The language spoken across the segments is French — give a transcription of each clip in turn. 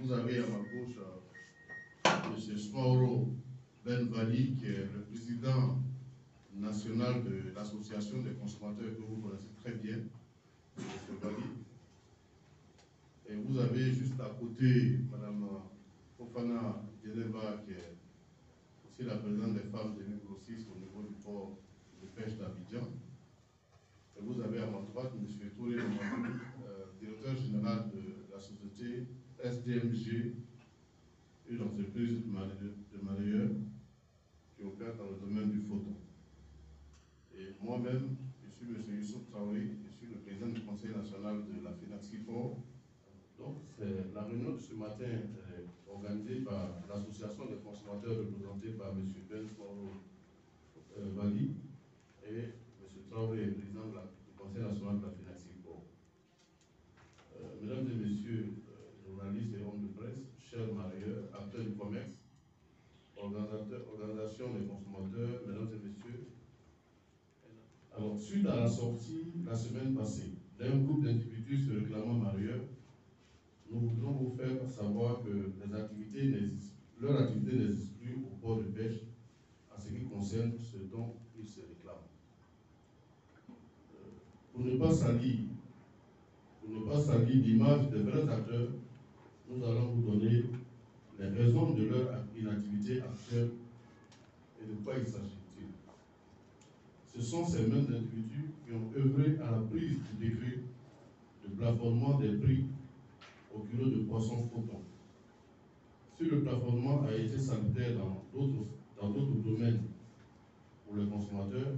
vous avez à ma gauche M. Smauro Benvali, qui est le président national de l'association des consommateurs que vous connaissez très bien, M. Bali. Et vous avez juste à côté Mme Fofana Djeleba, qui est aussi la présidente des femmes demi-grossistes au niveau du port de pêche d'Abidjan. Et vous avez à ma droite M. Touré Mamadou, directeur général de la société SDMG, une entreprise de mareyeurs qui opère dans le domaine du photon. Et moi-même, je suis M. Youssouf Traoré, je suis le président du Conseil national de la FINAXIPOR. Donc, la réunion de ce matin est organisée par l'association des consommateurs représentée par M. Ben Vali et M. Traoré, président du Conseil national de la FINAXIPOR. Mesdames et messieurs, journalistes et hommes de presse, chers mareyeurs, acteurs du commerce, organisation des consommateurs, mesdames et messieurs. Alors, suite à la sortie la semaine passée d'un groupe d'individus se réclamant mareyeurs, nous voudrons vous faire savoir que leurs activités n'existent plus au port de pêche en ce qui concerne ce dont ils se réclament. Pour ne pas salir l'image des vrais acteurs, nous allons vous donner les raisons de leur inactivité actuelle et de quoi il s'agit-il. Ce sont ces mêmes individus qui ont œuvré à la prise du décret de plafonnement des prix au kilo de poisson photon. Si le plafonnement a été salutaire dans d'autres domaines pour les consommateurs,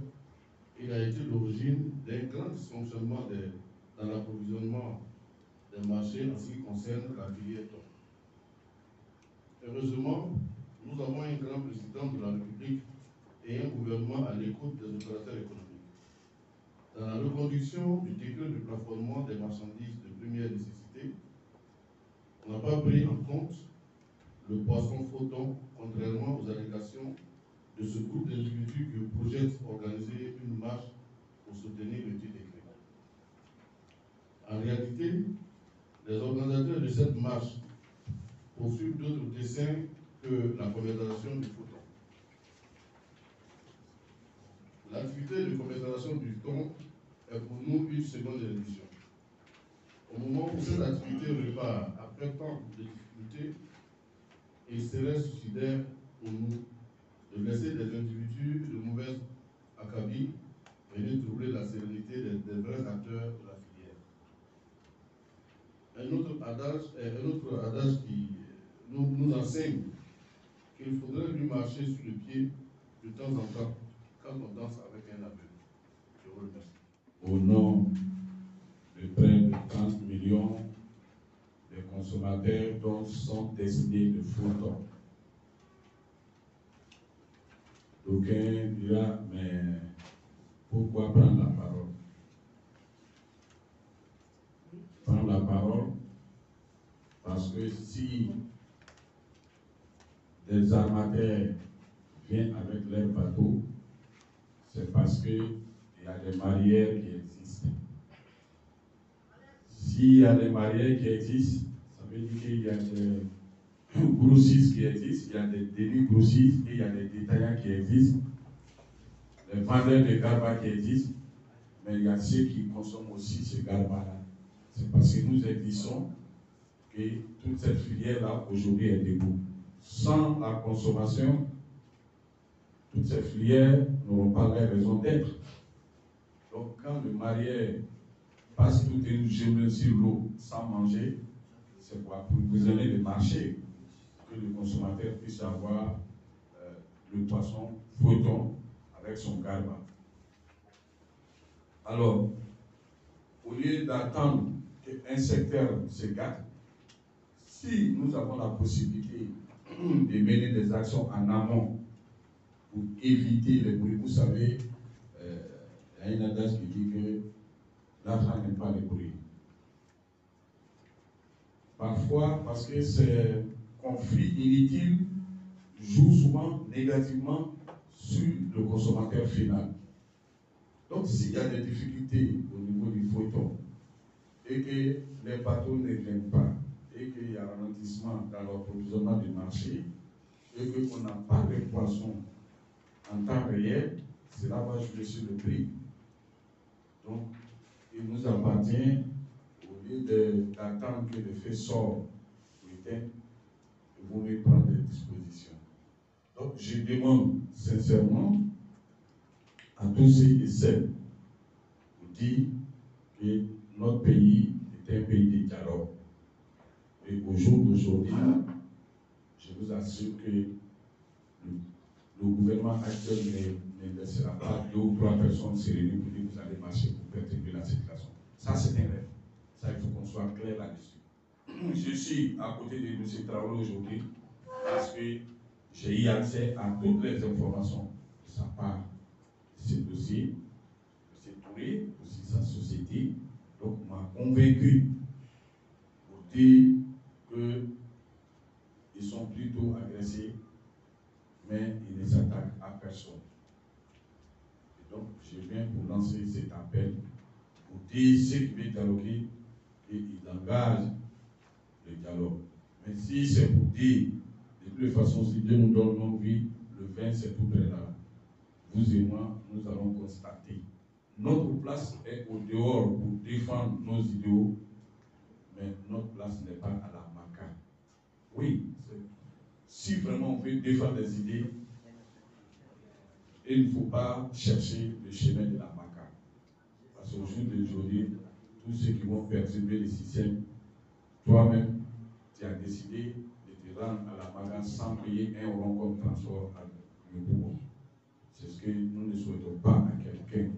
il a été l'origine d'un grand dysfonctionnement dans l'approvisionnement des marchés en ce qui concerne la filière thon. Heureusement, nous avons un grand président de la République et un gouvernement à l'écoute des opérateurs économiques. Dans la reconduction du décret de plafonnement des marchandises de première nécessité, on n'a pas pris en compte le poisson photon, contrairement aux allégations de ce groupe d'individus qui projette organiser une marche pour soutenir le dit décret. En réalité, les organisateurs de cette marche poursuivent d'autres desseins que la commercialisation du photon. L'activité de commercialisation du thon est pour nous une seconde édition. Au moment où cette activité repart après tant de difficultés, il serait suicidaire pour nous de laisser des individus de mauvaise acabit venir troubler la sérénité des vrais acteurs de la filière. Un autre adage qui nous enseigne qu'il faudrait lui marcher sur le pied de temps en temps quand on danse avec un aveugle. Je vous remercie. Au nom de près de 30 millions de consommateurs dont sont destinés de photons. D'aucuns diront, mais pourquoi prendre la parole? Prendre la parole parce que si des armateurs viennent avec leurs bateaux, c'est parce qu'il y a des barrières qui existent. S'il y a des barrières qui existent, ça veut dire qu'il y a des grossistes qui existent, il y a des demi-grossistes et il y a des détaillants qui existent, les vendeurs de garba qui existent, mais il y a ceux qui consomment aussi ce garba-là. C'est parce que nous existons que toute cette filière-là aujourd'hui est debout. Sans la consommation, toutes ces filières n'auront pas les raisons d'être. Donc quand le mareyeur passe toute une journée sur l'eau sans manger, c'est pour approvisionner le marché, que le consommateur puisse avoir le poisson photon avec son garba. Alors, au lieu d'attendre qu'un secteur se gâte, si nous avons la possibilité de mener des actions en amont pour éviter les bruits, vous savez, il y a un adage qui dit que l'argent n'est pas le bruit. Parfois, parce que ces conflits inutiles jouent souvent négativement sur le consommateur final. Donc, s'il y a des difficultés au niveau du photon et que les bateaux ne viennent pas, et qu'il y a un ralentissement dans l'approvisionnement du marché et qu'on n'a pas de poissons en temps réel, cela va jouer sur le prix. Donc, il nous appartient, au lieu d'attendre que le fait sorte, il vaut mieux prendre des dispositions. Donc, je demande sincèrement à tous ceux et celles qui disent que notre pays est un pays de dialogue. Et au jour d'aujourd'hui, je vous assure que le gouvernement actuel ne laissera pas 2 ou 3 personnes se réunir pour dire que vous allez marcher pour perturber la circulation. Ça, c'est un rêve. Ça, il faut qu'on soit clair là-dessus. Je suis à côté de M. Traoré aujourd'hui parce que j'ai eu accès à toutes les informations de sa part de ce dossier, M. Touré, aussi sa société. Donc, m'a convaincu pour dire qu'ils sont plutôt agressés, mais ils ne s'attaquent à personne. Et donc, je viens pour lancer cet appel, pour dire ceux qui veulent dialoguer, qu'ils engagent le dialogue. Mais si c'est pour dire, de toutes les façons, si Dieu nous donne nos vies, le 20, c'est tout près là. Vous et moi, nous allons constater. Notre place est au dehors pour défendre nos idéaux, mais notre place n'est pas à la Maca. Oui, si vraiment on veut défendre les idées, il ne faut pas chercher le chemin de la Maca. Parce qu'au jour d'aujourd'hui, tous ceux qui vont perturber le système, toi-même, tu as décidé de te rendre à la Maca sans payer un rond comme transport à le pouvoir. C'est ce que nous ne souhaitons pas à quelqu'un.